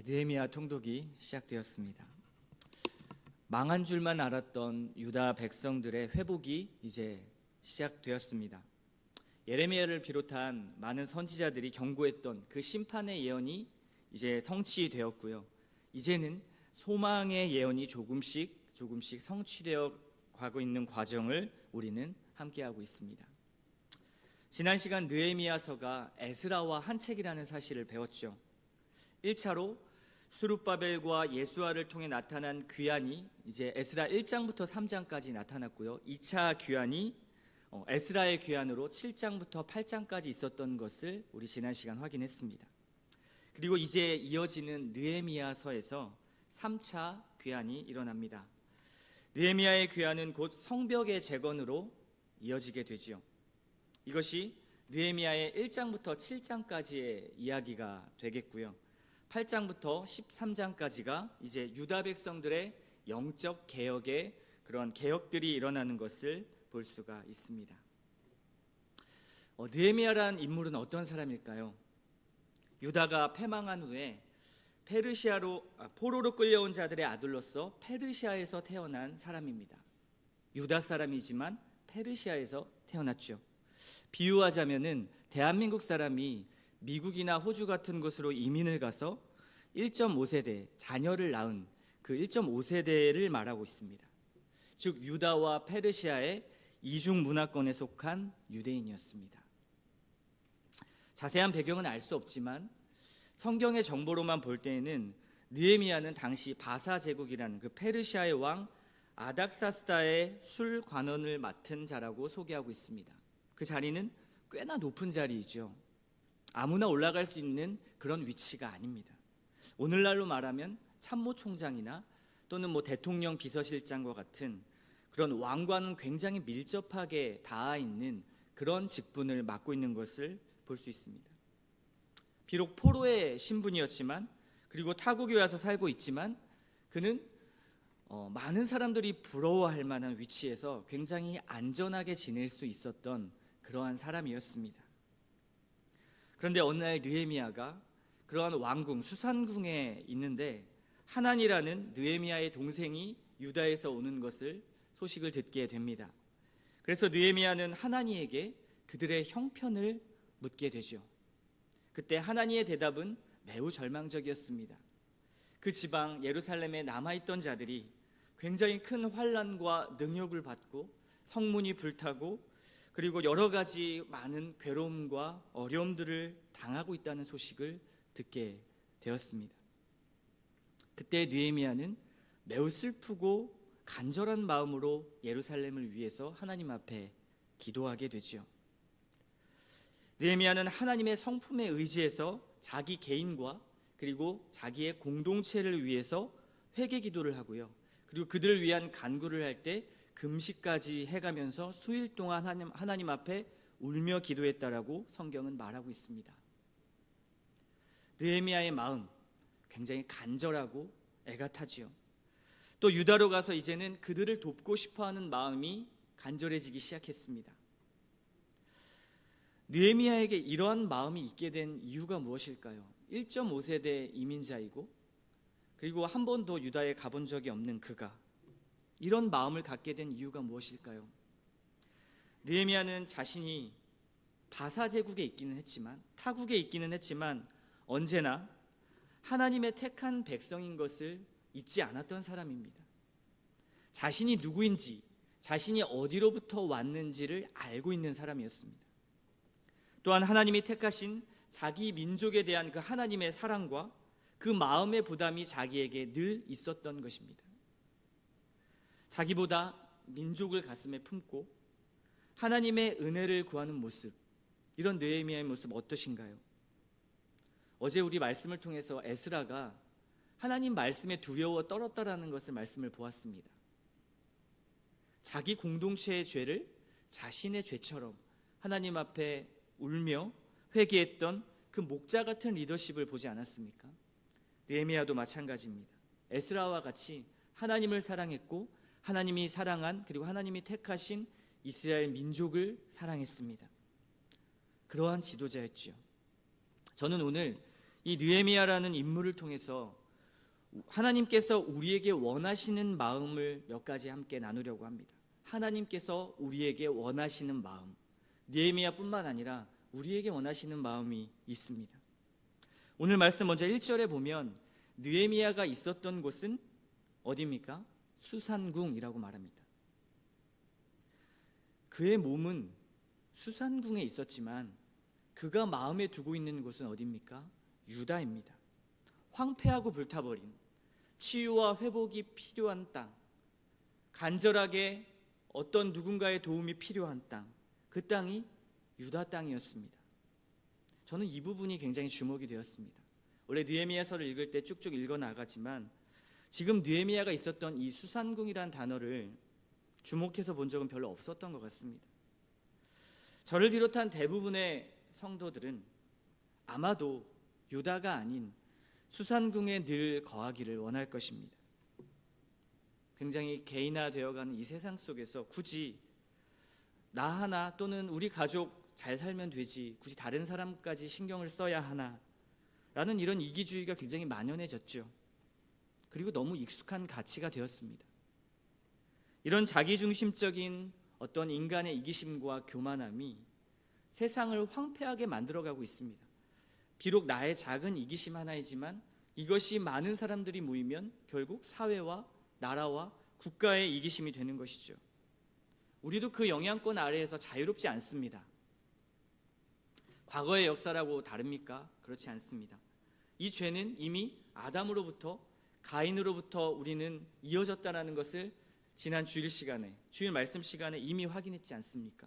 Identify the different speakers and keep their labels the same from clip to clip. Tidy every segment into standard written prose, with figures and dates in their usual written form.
Speaker 1: 느헤미야 통독이 시작되었습니다. 망한 줄만 알았던 유다 백성들의 회복이 이제 시작되었습니다. 예레미야를 비롯한 많은 선지자들이 경고했던 그 심판의 예언이 이제 성취되었고요. 이제는 소망의 예언이 조금씩 성취되어 가고 있는 과정을 우리는 함께하고 있습니다. 지난 시간 느헤미야서가 에스라와 한 책이라는 사실을 배웠죠. 1차로 스룹바벨과 예수아를 통해 나타난 귀환이 이제 에스라 1장부터 3장까지 나타났고요. 2차 귀환이 에스라의 귀환으로 7장부터 8장까지 있었던 것을 우리 지난 시간 확인했습니다. 그리고 이제 이어지는 느헤미야서에서 3차 귀환이 일어납니다. 느헤미야의 귀환은 곧 성벽의 재건으로 이어지게 되지요. 이것이 느헤미야의 1장부터 7장까지의 이야기가 되겠고요. 8장부터 13장까지가 이제 유다 백성들의 영적 개혁의 그런 개혁들이 일어나는 것을 볼 수가 있습니다. 느헤미야라는 인물은 어떤 사람일까요? 유다가 패망한 후에 포로로 끌려온 자들의 아들로서 페르시아에서 태어난 사람입니다. 유다 사람이지만 페르시아에서 태어났죠. 비유하자면은 대한민국 사람이 미국이나 호주 같은 곳으로 이민을 가서 1.5세대 자녀를 낳은 그 1.5세대를 말하고 있습니다. 즉 유다와 페르시아의 이중 문화권에 속한 유대인이었습니다. 자세한 배경은 알 수 없지만 성경의 정보로만 볼 때에는 느헤미야는 당시 바사 제국이라는 그 페르시아의 왕 아닥사스다의 술 관원을 맡은 자라고 소개하고 있습니다. 그 자리는 꽤나 높은 자리이죠. 아무나 올라갈 수 있는 그런 위치가 아닙니다. 오늘날로 말하면 참모총장이나 또는 대통령 비서실장과 같은 그런 왕과는 굉장히 밀접하게 닿아 있는 그런 직분을 맡고 있는 것을 볼 수 있습니다. 비록 포로의 신분이었지만 그리고 타국에 와서 살고 있지만 그는 많은 사람들이 부러워할 만한 위치에서 굉장히 안전하게 지낼 수 있었던 그러한 사람이었습니다. 그런데 어느 날 느헤미야가 그러한 왕궁 수산궁에 있는데 하난이라는 느헤미야의 동생이 유다에서 오는 것을 소식을 듣게 됩니다. 그래서 느헤미야는 하나니에게 그들의 형편을 묻게 되죠. 그때 하나니의 대답은 매우 절망적이었습니다. 그 지방 예루살렘에 남아있던 자들이 굉장히 큰 환난과 능욕을 받고 성문이 불타고 그리고 여러 가지 많은 괴로움과 어려움들을 당하고 있다는 소식을 듣게 되었습니다. 그때 느헤미야는 매우 슬프고 간절한 마음으로 예루살렘을 위해서 하나님 앞에 기도하게 되죠. 느헤미야는 하나님의 성품에 의지해서 자기 개인과 그리고 자기의 공동체를 위해서 회개 기도를 하고요. 그리고 그들을 위한 간구를 할 때 금식까지 해가면서 수일 동안 하나님 앞에 울며 기도했다라고 성경은 말하고 있습니다. 느헤미야의 마음 굉장히 간절하고 애가 타지요. 또 유다로 가서 이제는 그들을 돕고 싶어하는 마음이 간절해지기 시작했습니다. 느헤미야에게 이러한 마음이 있게 된 이유가 무엇일까요? 1.5세대 이민자이고 그리고 한 번도 유다에 가본 적이 없는 그가 이런 마음을 갖게 된 이유가 무엇일까요? 느헤미야는 자신이 바사 제국에 있기는 했지만 타국에 있기는 했지만 언제나 하나님의 택한 백성인 것을 잊지 않았던 사람입니다. 자신이 누구인지 자신이 어디로부터 왔는지를 알고 있는 사람이었습니다. 또한 하나님이 택하신 자기 민족에 대한 그 하나님의 사랑과 그 마음의 부담이 자기에게 늘 있었던 것입니다. 자기보다 민족을 가슴에 품고 하나님의 은혜를 구하는 모습, 이런 느헤미야의 모습 어떠신가요? 어제 우리 말씀을 통해서 에스라가 하나님 말씀에 두려워 떨었다라는 것을 말씀을 보았습니다. 자기 공동체의 죄를 자신의 죄처럼 하나님 앞에 울며 회개했던 그 목자 같은 리더십을 보지 않았습니까? 느헤미야도 마찬가지입니다. 에스라와 같이 하나님을 사랑했고 하나님이 사랑한 그리고 하나님이 택하신 이스라엘 민족을 사랑했습니다. 그러한 지도자였죠. 저는 오늘 이 느헤미야라는 인물을 통해서 하나님께서 우리에게 원하시는 마음을 몇 가지 함께 나누려고 합니다. 하나님께서 우리에게 원하시는 마음, 느헤미야뿐만 아니라 우리에게 원하시는 마음이 있습니다. 오늘 말씀 먼저 1절에 보면 느헤미야가 있었던 곳은 어디입니까? 수산궁이라고 말합니다. 그의 몸은 수산궁에 있었지만 그가 마음에 두고 있는 곳은 어디입니까? 유다입니다. 황폐하고 불타버린, 치유와 회복이 필요한 땅, 간절하게 어떤 누군가의 도움이 필요한 땅, 그 땅이 유다 땅이었습니다. 저는 이 부분이 굉장히 주목이 되었습니다. 원래 느헤미야서를 읽을 때 쭉쭉 읽어 나가지만 지금 느헤미야가 있었던 이 수산궁이라는 단어를 주목해서 본 적은 별로 없었던 것 같습니다. 저를 비롯한 대부분의 성도들은 아마도 유다가 아닌 수산궁에 늘 거하기를 원할 것입니다. 굉장히 개인화되어가는 이 세상 속에서 굳이 나 하나 또는 우리 가족 잘 살면 되지, 굳이 다른 사람까지 신경을 써야 하나 라는 이런 이기주의가 굉장히 만연해졌죠. 그리고 너무 익숙한 가치가 되었습니다. 이런 자기중심적인 어떤 인간의 이기심과 교만함이 세상을 황폐하게 만들어가고 있습니다. 비록 나의 작은 이기심 하나이지만 이것이 많은 사람들이 모이면 결국 사회와 나라와 국가의 이기심이 되는 것이죠. 우리도 그 영향권 아래에서 자유롭지 않습니다. 과거의 역사라고 다릅니까? 그렇지 않습니다. 이 죄는 이미 아담으로부터 가인으로부터 우리는 이어졌다는 것을 지난 주일 말씀 시간에 이미 확인했지 않습니까?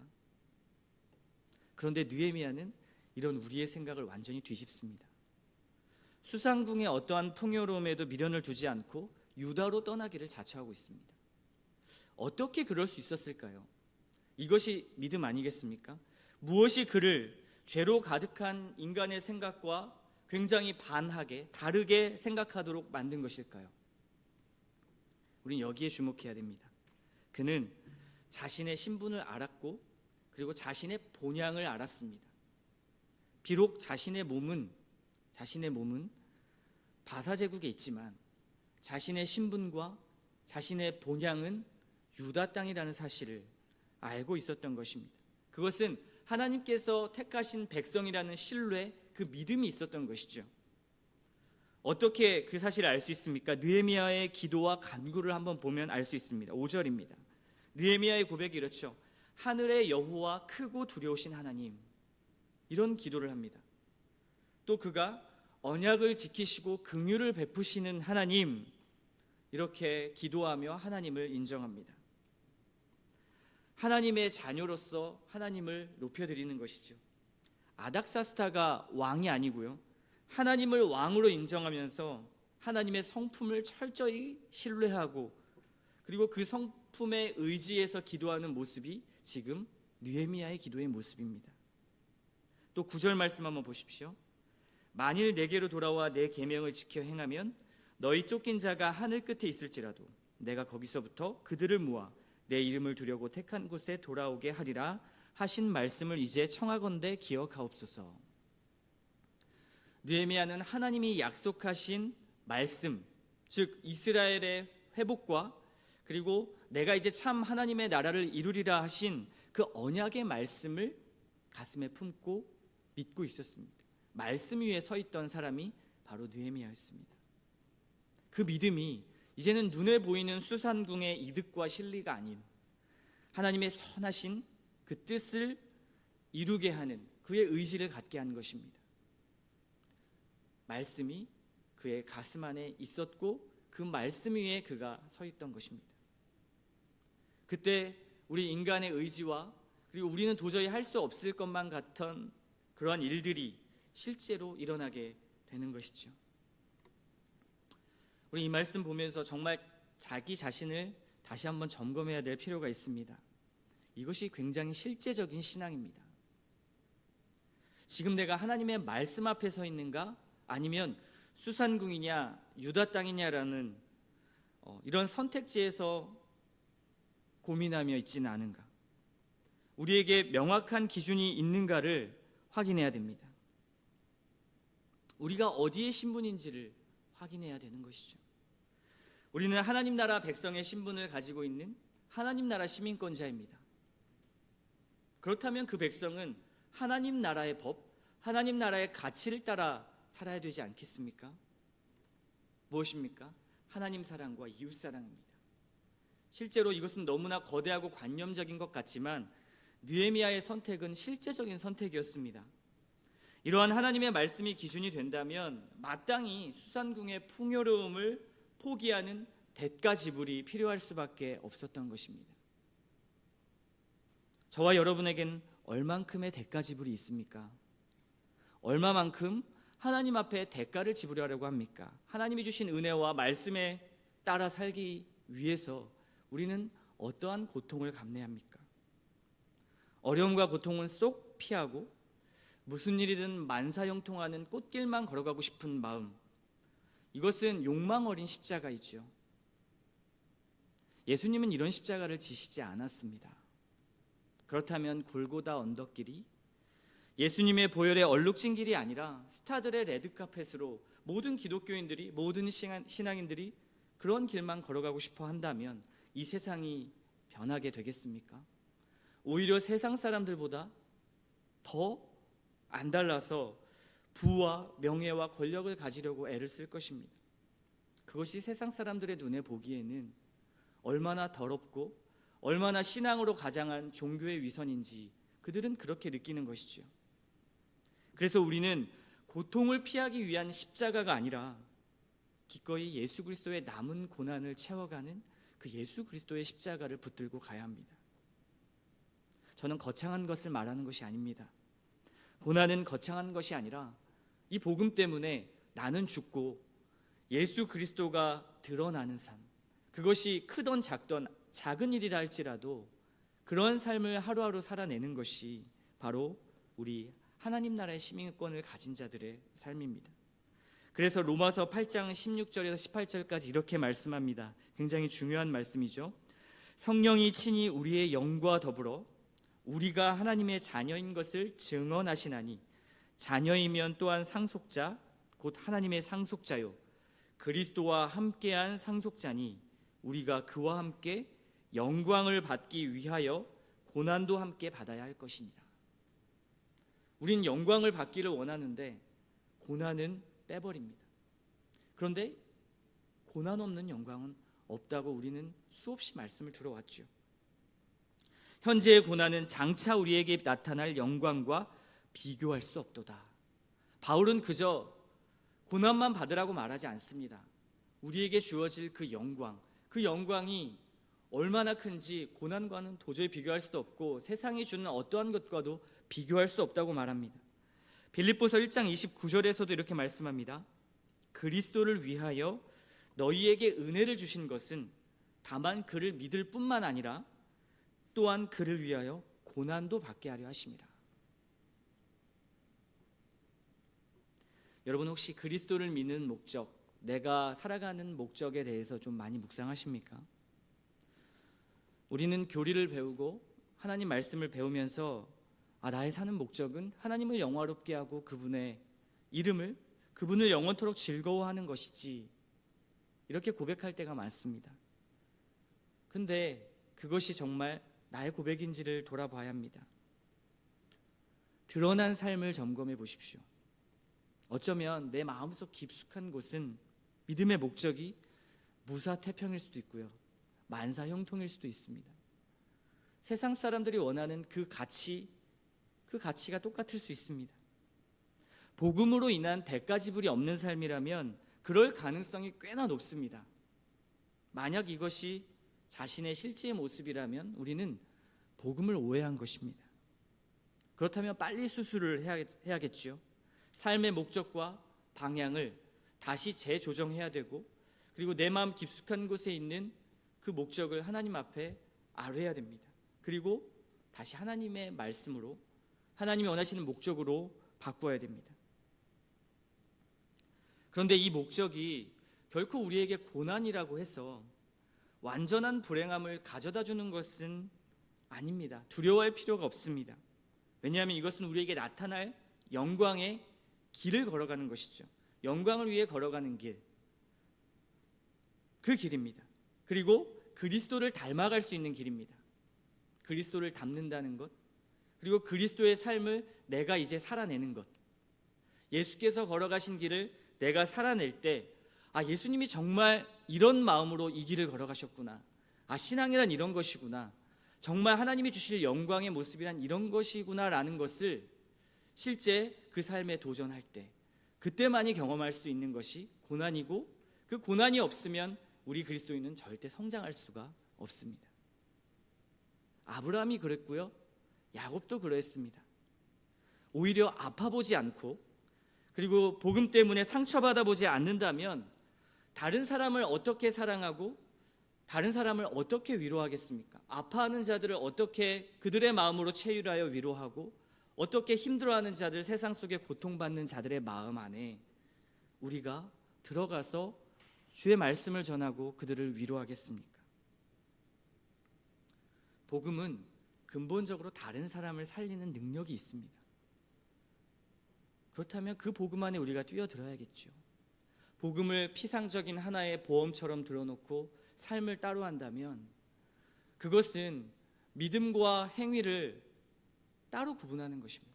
Speaker 1: 그런데 느헤미야는 이런 우리의 생각을 완전히 뒤집습니다. 수산궁의 어떠한 풍요로움에도 미련을 두지 않고 유다로 떠나기를 자처하고 있습니다. 어떻게 그럴 수 있었을까요? 이것이 믿음 아니겠습니까? 무엇이 그를 죄로 가득한 인간의 생각과 굉장히 반하게 다르게 생각하도록 만든 것일까요? 우린 여기에 주목해야 됩니다. 그는 자신의 신분을 알았고 그리고 자신의 본향을 알았습니다. 비록 자신의 몸은 바사 제국에 있지만 자신의 신분과 자신의 본향은 유다 땅이라는 사실을 알고 있었던 것입니다. 그것은 하나님께서 택하신 백성이라는 신뢰, 그 믿음이 있었던 것이죠. 어떻게 그 사실을 알 수 있습니까? 느헤미야의 기도와 간구를 한번 보면 알 수 있습니다. 5절입니다. 느헤미야의 고백이 이렇죠. 하늘의 여호와 크고 두려우신 하나님, 이런 기도를 합니다. 또 그가 언약을 지키시고 긍휼을 베푸시는 하나님, 이렇게 기도하며 하나님을 인정합니다. 하나님의 자녀로서 하나님을 높여드리는 것이죠. 아닥사스다가 왕이 아니고요, 하나님을 왕으로 인정하면서 하나님의 성품을 철저히 신뢰하고 그리고 그 성품에 의지해서 기도하는 모습이 지금 느헤미야의 기도의 모습입니다. 또 9절 말씀 한번 보십시오. 만일 내게로 돌아와 내 계명을 지켜 행하면 너희 쫓긴 자가 하늘 끝에 있을지라도 내가 거기서부터 그들을 모아 내 이름을 두려고 택한 곳에 돌아오게 하리라 하신 말씀을 이제 청하건대 기억하옵소서. 느헤미야는 하나님이 약속하신 말씀, 즉 이스라엘의 회복과 그리고 내가 이제 참 하나님의 나라를 이루리라 하신 그 언약의 말씀을 가슴에 품고 믿고 있었습니다. 말씀 위에 서 있던 사람이 바로 느헤미야였습니다. 그 믿음이 이제는 눈에 보이는 수산궁의 이득과 실리가 아닌 하나님의 선하신 그 뜻을 이루게 하는 그의 의지를 갖게 한 것입니다. 말씀이 그의 가슴 안에 있었고 그 말씀 위에 그가 서 있던 것입니다. 그때 우리 인간의 의지와 그리고 우리는 도저히 할 수 없을 것만 같은 그러한 일들이 실제로 일어나게 되는 것이죠. 우리 이 말씀 보면서 정말 자기 자신을 다시 한번 점검해야 될 필요가 있습니다. 이것이 굉장히 실제적인 신앙입니다. 지금 내가 하나님의 말씀 앞에 서 있는가? 아니면 수산궁이냐 유다 땅이냐라는 이런 선택지에서 고민하며 있지는 않은가? 우리에게 명확한 기준이 있는가를 확인해야 됩니다. 우리가 어디의 신분인지를 확인해야 되는 것이죠. 우리는 하나님 나라 백성의 신분을 가지고 있는 하나님 나라 시민권자입니다. 그렇다면 그 백성은 하나님 나라의 법, 하나님 나라의 가치를 따라 살아야 되지 않겠습니까? 무엇입니까? 하나님 사랑과 이웃 사랑입니다. 실제로 이것은 너무나 거대하고 관념적인 것 같지만 느헤미야의 선택은 실제적인 선택이었습니다. 이러한 하나님의 말씀이 기준이 된다면 마땅히 수산궁의 풍요로움을 포기하는 대가 지불이 필요할 수밖에 없었던 것입니다. 저와 여러분에겐 얼만큼의 대가 지불이 있습니까? 얼마만큼 하나님 앞에 대가를 지불하려고 합니까? 하나님이 주신 은혜와 말씀에 따라 살기 위해서 우리는 어떠한 고통을 감내합니까? 어려움과 고통은 쏙 피하고 무슨 일이든 만사형통하는 꽃길만 걸어가고 싶은 마음, 이것은 욕망 어린 십자가이죠. 예수님은 이런 십자가를 지시지 않았습니다. 그렇다면 골고다 언덕길이 예수님의 보혈의 얼룩진 길이 아니라 스타들의 레드카펫으로 모든 기독교인들이, 모든 신앙인들이 그런 길만 걸어가고 싶어 한다면 이 세상이 변하게 되겠습니까? 오히려 세상 사람들보다 더 안달나서 부와 명예와 권력을 가지려고 애를 쓸 것입니다. 그것이 세상 사람들의 눈에 보기에는 얼마나 더럽고 얼마나 신앙으로 가장한 종교의 위선인지 그들은 그렇게 느끼는 것이죠. 그래서 우리는 고통을 피하기 위한 십자가가 아니라 기꺼이 예수 그리스도의 남은 고난을 채워가는 그 예수 그리스도의 십자가를 붙들고 가야 합니다. 저는 거창한 것을 말하는 것이 아닙니다. 고난은 거창한 것이 아니라 이 복음 때문에 나는 죽고 예수 그리스도가 드러나는 삶, 그것이 크던 작던 작은 일이라 할지라도 그런 삶을 하루하루 살아내는 것이 바로 우리 하나님 나라의 시민권을 가진 자들의 삶입니다. 그래서 로마서 8장 16절에서 18절까지 이렇게 말씀합니다. 굉장히 중요한 말씀이죠. 성령이 친히 우리의 영과 더불어 우리가 하나님의 자녀인 것을 증언하시나니 자녀이면 또한 상속자 곧 하나님의 상속자요 그리스도와 함께한 상속자니 우리가 그와 함께 영광을 받기 위하여 고난도 함께 받아야 할 것이니라. 우린 영광을 받기를 원하는데 고난은 빼버립니다. 그런데 고난 없는 영광은 없다고 우리는 수없이 말씀을 들어왔죠. 현재의 고난은 장차 우리에게 나타날 영광과 비교할 수 없도다. 바울은 그저 고난만 받으라고 말하지 않습니다. 우리에게 주어질 그 영광이 얼마나 큰지 고난과는 도저히 비교할 수도 없고 세상이 주는 어떠한 것과도 비교할 수 없다고 말합니다. 빌립보서 1장 29절에서도 이렇게 말씀합니다. 그리스도를 위하여 너희에게 은혜를 주신 것은 다만 그를 믿을 뿐만 아니라 또한 그를 위하여 고난도 받게 하려 하심이라. 여러분 혹시 그리스도를 믿는 목적, 내가 살아가는 목적에 대해서 좀 많이 묵상하십니까? 우리는 교리를 배우고 하나님 말씀을 배우면서 나의 사는 목적은 하나님을 영화롭게 하고 그분의 이름을, 그분을 영원토록 즐거워하는 것이지, 이렇게 고백할 때가 많습니다. 근데 그것이 정말 나의 고백인지를 돌아봐야 합니다. 드러난 삶을 점검해 보십시오. 어쩌면 내 마음속 깊숙한 곳은 믿음의 목적이 무사태평일 수도 있고요, 만사형통일 수도 있습니다. 세상 사람들이 원하는 그 가치가 똑같을 수 있습니다. 복음으로 인한 대가 지불이 없는 삶이라면 그럴 가능성이 꽤나 높습니다. 만약 이것이 자신의 실제의 모습이라면 우리는 복음을 오해한 것입니다. 그렇다면 빨리 수술을 해야겠죠. 삶의 목적과 방향을 다시 재조정해야 되고, 그리고 내 마음 깊숙한 곳에 있는 그 목적을 하나님 앞에 아뢰야 됩니다. 그리고 다시 하나님의 말씀으로, 하나님이 원하시는 목적으로 바꾸어야 됩니다. 그런데 이 목적이 결코 우리에게 고난이라고 해서 완전한 불행함을 가져다 주는 것은 아닙니다. 두려워할 필요가 없습니다. 왜냐하면 이것은 우리에게 나타날 영광의 길을 걸어가는 것이죠. 영광을 위해 걸어가는 길, 그 길입니다. 그리고 그리스도를 닮아갈 수 있는 길입니다. 그리스도를 닮는다는 것, 그리고 그리스도의 삶을 내가 이제 살아내는 것. 예수께서 걸어가신 길을 내가 살아낼 때, 예수님이 정말 이런 마음으로 이 길을 걸어가셨구나. 신앙이란 이런 것이구나. 정말 하나님이 주실 영광의 모습이란 이런 것이구나 라는 것을 실제 그 삶에 도전할 때, 그때만이 경험할 수 있는 것이 고난이고, 그 고난이 없으면 우리 그리스도인은 절대 성장할 수가 없습니다. 아브라함이 그랬고요, 야곱도 그랬습니다. 오히려 아파보지 않고, 그리고 복음 때문에 상처받아 보지 않는다면 다른 사람을 어떻게 사랑하고 다른 사람을 어떻게 위로하겠습니까? 아파하는 자들을 어떻게 그들의 마음으로 체휼하여 위로하고, 어떻게 힘들어하는 자들, 세상 속에 고통받는 자들의 마음 안에 우리가 들어가서 주의 말씀을 전하고 그들을 위로하겠습니까? 복음은 근본적으로 다른 사람을 살리는 능력이 있습니다. 그렇다면 그 복음 안에 우리가 뛰어들어야겠죠. 복음을 피상적인 하나의 보험처럼 들어놓고 삶을 따로 한다면 그것은 믿음과 행위를 따로 구분하는 것입니다.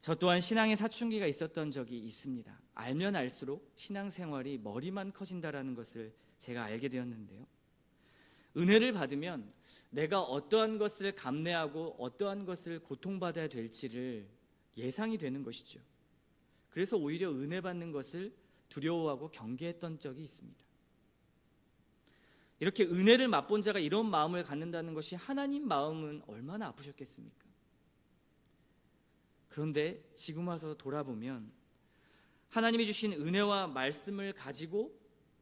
Speaker 1: 저 또한 신앙의 사춘기가 있었던 적이 있습니다. 알면 알수록 신앙생활이 머리만 커진다라는 것을 제가 알게 되었는데요. 은혜를 받으면 내가 어떠한 것을 감내하고 어떠한 것을 고통받아야 될지를 예상이 되는 것이죠. 그래서 오히려 은혜 받는 것을 두려워하고 경계했던 적이 있습니다. 이렇게 은혜를 맛본 자가 이런 마음을 갖는다는 것이 하나님 마음은 얼마나 아프셨겠습니까? 그런데 지금 와서 돌아보면 하나님이 주신 은혜와 말씀을 가지고,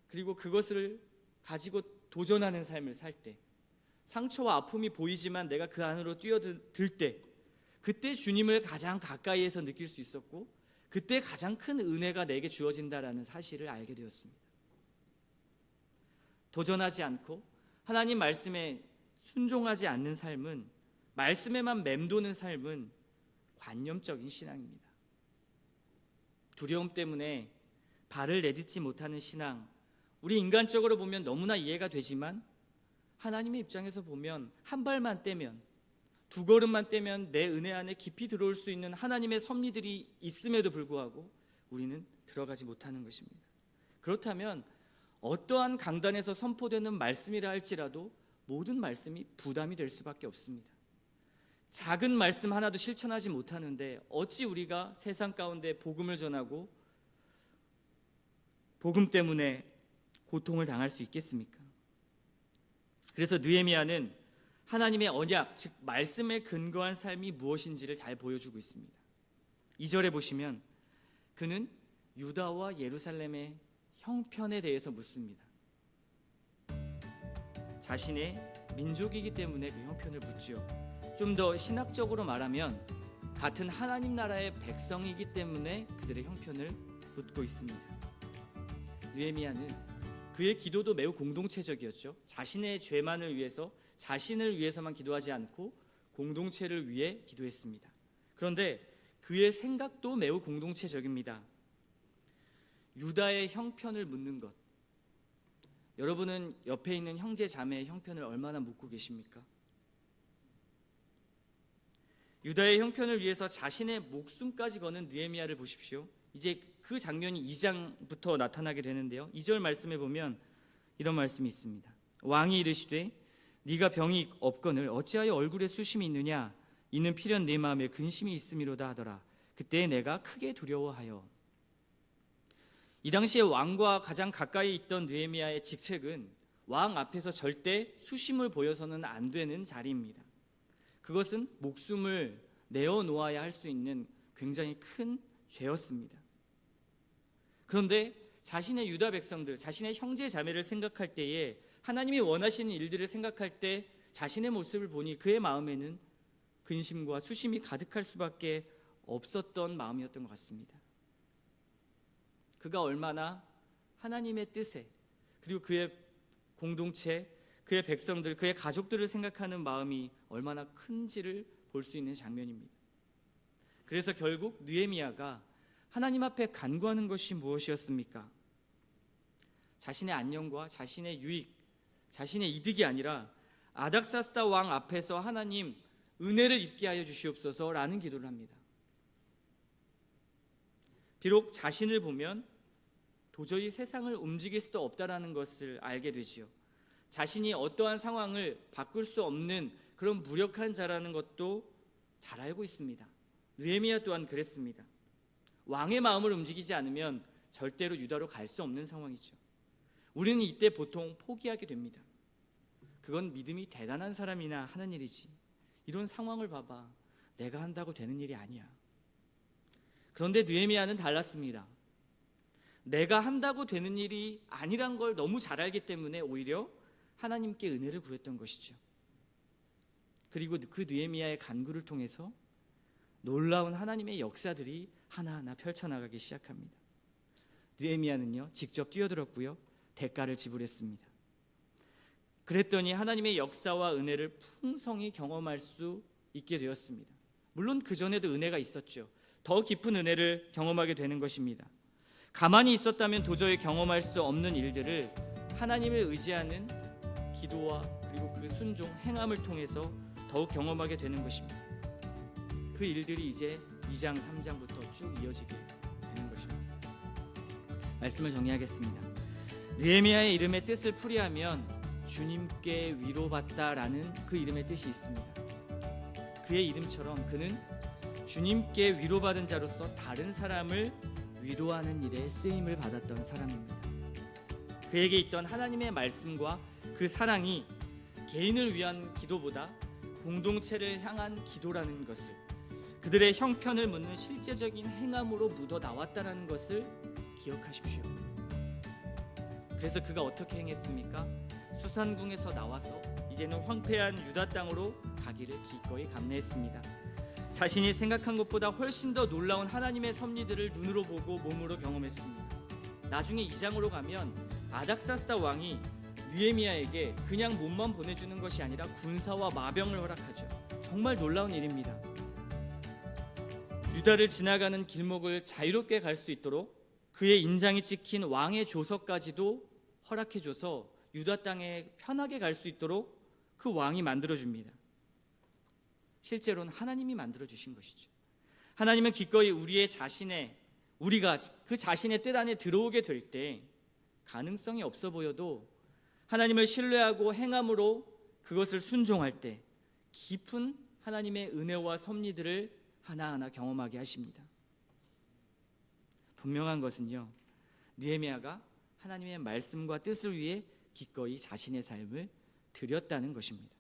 Speaker 1: 그리고 그것을 가지고 도전하는 삶을 살 때, 상처와 아픔이 보이지만 내가 그 안으로 뛰어들 때, 그때 주님을 가장 가까이에서 느낄 수 있었고, 그때 가장 큰 은혜가 내게 주어진다라는 사실을 알게 되었습니다. 도전하지 않고 하나님 말씀에 순종하지 않는 삶은, 말씀에만 맴도는 삶은 관념적인 신앙입니다. 두려움 때문에 발을 내딛지 못하는 신앙, 우리 인간적으로 보면 너무나 이해가 되지만 하나님의 입장에서 보면 한 발만 떼면, 두 걸음만 떼면 내 은혜 안에 깊이 들어올 수 있는 하나님의 섭리들이 있음에도 불구하고 우리는 들어가지 못하는 것입니다. 그렇다면 어떠한 강단에서 선포되는 말씀이라 할지라도 모든 말씀이 부담이 될 수밖에 없습니다. 작은 말씀 하나도 실천하지 못하는데 어찌 우리가 세상 가운데 복음을 전하고 복음 때문에 고통을 당할 수 있겠습니까? 그래서 느헤미야는 하나님의 언약, 즉 말씀에 근거한 삶이 무엇인지를 잘 보여주고 있습니다. 2절에 보시면 그는 유다와 예루살렘의 형편에 대해서 묻습니다. 자신의 민족이기 때문에 그 형편을 묻죠. 좀 더 신학적으로 말하면 같은 하나님 나라의 백성이기 때문에 그들의 형편을 묻고 있습니다. 느헤미야는 그의 기도도 매우 공동체적이었죠. 자신의 죄만을 위해서, 자신을 위해서만 기도하지 않고 공동체를 위해 기도했습니다. 그런데 그의 생각도 매우 공동체적입니다. 유다의 형편을 묻는 것, 여러분은 옆에 있는 형제 자매의 형편을 얼마나 묻고 계십니까? 유다의 형편을 위해서 자신의 목숨까지 거는 느헤미야를 보십시오. 이제 그 장면이 2장부터 나타나게 되는데요. 2절 말씀에 보면 이런 말씀이 있습니다. 왕이 이르시되 네가 병이 없거늘 어찌하여 얼굴에 수심이 있느냐? 이는 필연 내 마음에 근심이 있음이로다 하더라. 그때 내가 크게 두려워하여. 이 당시에 왕과 가장 가까이 있던 느헤미야의 직책은 왕 앞에서 절대 수심을 보여서는 안 되는 자리입니다. 그것은 목숨을 내어놓아야 할 수 있는 굉장히 큰 죄였습니다. 그런데 자신의 유다 백성들, 자신의 형제 자매를 생각할 때에, 하나님이 원하시는 일들을 생각할 때 자신의 모습을 보니 그의 마음에는 근심과 수심이 가득할 수밖에 없었던 마음이었던 것 같습니다. 그가 얼마나 하나님의 뜻에, 그리고 그의 공동체, 그의 백성들, 그의 가족들을 생각하는 마음이 얼마나 큰지를 볼 수 있는 장면입니다. 그래서 결국 느헤미야가 하나님 앞에 간구하는 것이 무엇이었습니까? 자신의 안녕과 자신의 유익, 자신의 이득이 아니라 아닥사스다 왕 앞에서 하나님 은혜를 입게 하여 주시옵소서라는 기도를 합니다. 비록 자신을 보면 도저히 세상을 움직일 수도 없다라는 것을 알게 되지요. 자신이 어떠한 상황을 바꿀 수 없는 그런 무력한 자라는 것도 잘 알고 있습니다. 느헤미야 또한 그랬습니다. 왕의 마음을 움직이지 않으면 절대로 유다로 갈 수 없는 상황이죠. 우리는 이때 보통 포기하게 됩니다. 그건 믿음이 대단한 사람이나 하는 일이지, 이런 상황을 봐봐, 내가 한다고 되는 일이 아니야. 그런데 느헤미야는 달랐습니다. 내가 한다고 되는 일이 아니란 걸 너무 잘 알기 때문에 오히려 하나님께 은혜를 구했던 것이죠. 그리고 그 느헤미야의 간구를 통해서 놀라운 하나님의 역사들이 하나하나 펼쳐나가기 시작합니다. 느헤미야는요, 직접 뛰어들었고요, 대가를 지불했습니다. 그랬더니 하나님의 역사와 은혜를 풍성히 경험할 수 있게 되었습니다. 물론 그 전에도 은혜가 있었죠. 더 깊은 은혜를 경험하게 되는 것입니다. 가만히 있었다면 도저히 경험할 수 없는 일들을 하나님을 의지하는 기도와 그리고 그 순종, 행함을 통해서 더욱 경험하게 되는 것입니다. 그 일들이 이제 2장, 3장부터 쭉 이어지게 되는 것입니다. 말씀을 정리하겠습니다. 느헤미야의 이름의 뜻을 풀이하면 주님께 위로받다라는 그 이름의 뜻이 있습니다. 그의 이름처럼 그는 주님께 위로받은 자로서 다른 사람을 위로하는 일에 쓰임을 받았던 사람입니다. 그에게 있던 하나님의 말씀과 그 사랑이 개인을 위한 기도보다 공동체를 향한 기도라는 것을, 그들의 형편을 묻는 실제적인 행함으로 묻어 나왔다는 것을 기억하십시오. 그래서 그가 어떻게 행했습니까? 수산궁에서 나와서 이제는 황폐한 유다 땅으로 가기를 기꺼이 감내했습니다. 자신이 생각한 것보다 훨씬 더 놀라운 하나님의 섭리들을 눈으로 보고 몸으로 경험했습니다. 나중에 2장으로 가면 아닥사스다 왕이 느헤미야에게 그냥 몸만 보내주는 것이 아니라 군사와 마병을 허락하죠. 정말 놀라운 일입니다. 유다를 지나가는 길목을 자유롭게 갈 수 있도록 그의 인장이 찍힌 왕의 조서까지도 허락해줘서 유다 땅에 편하게 갈 수 있도록 그 왕이 만들어줍니다. 실제로는 하나님이 만들어주신 것이죠. 하나님은 기꺼이 우리가 그 자신의 뜻 안에 들어오게 될 때 가능성이 없어 보여도 하나님을 신뢰하고 행함으로 그것을 순종할 때 깊은 하나님의 은혜와 섭리들을 하나하나 경험하게 하십니다. 분명한 것은요, 느헤미야가 하나님의 말씀과 뜻을 위해 기꺼이 자신의 삶을 드렸다는 것입니다.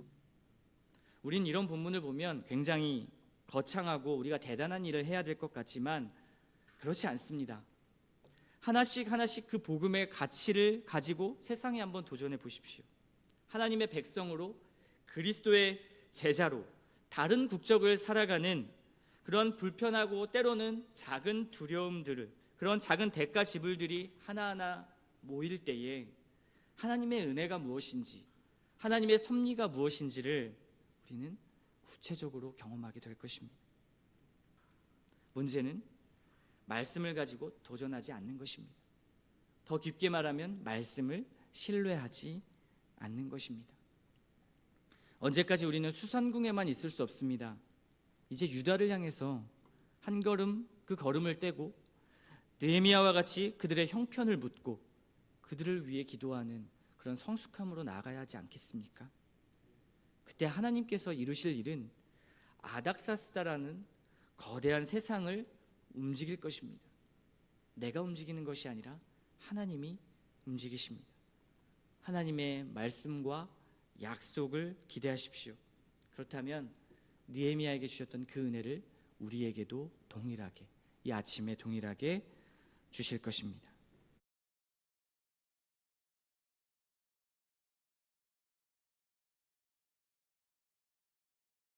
Speaker 1: 우린 이런 본문을 보면 굉장히 거창하고 우리가 대단한 일을 해야 될 것 같지만 그렇지 않습니다. 하나씩 그 복음의 가치를 가지고 세상에 한번 도전해 보십시오. 하나님의 백성으로, 그리스도의 제자로 다른 국적을 살아가는 그런 불편하고 때로는 작은 두려움들을, 그런 작은 대가 지불들이 하나하나 모일 때에 하나님의 은혜가 무엇인지, 하나님의 섭리가 무엇인지를 우리는 구체적으로 경험하게 될 것입니다. 문제는 말씀을 가지고 도전하지 않는 것입니다. 더 깊게 말하면 말씀을 신뢰하지 않는 것입니다. 언제까지 우리는 수산궁에만 있을 수 없습니다. 이제 유다를 향해서 한 걸음 그 걸음을 떼고 느헤미야와 같이 그들의 형편을 묻고 그들을 위해 기도하는 그런 성숙함으로 나아가야 하지 않겠습니까? 그때 하나님께서 이루실 일은 아닥사스다라는 거대한 세상을 움직일 것입니다. 내가 움직이는 것이 아니라 하나님이 움직이십니다. 하나님의 말씀과 약속을 기대하십시오. 그렇다면 느헤미야에게 주셨던 그 은혜를 우리에게도 동일하게, 이 아침에 동일하게 주실 것입니다.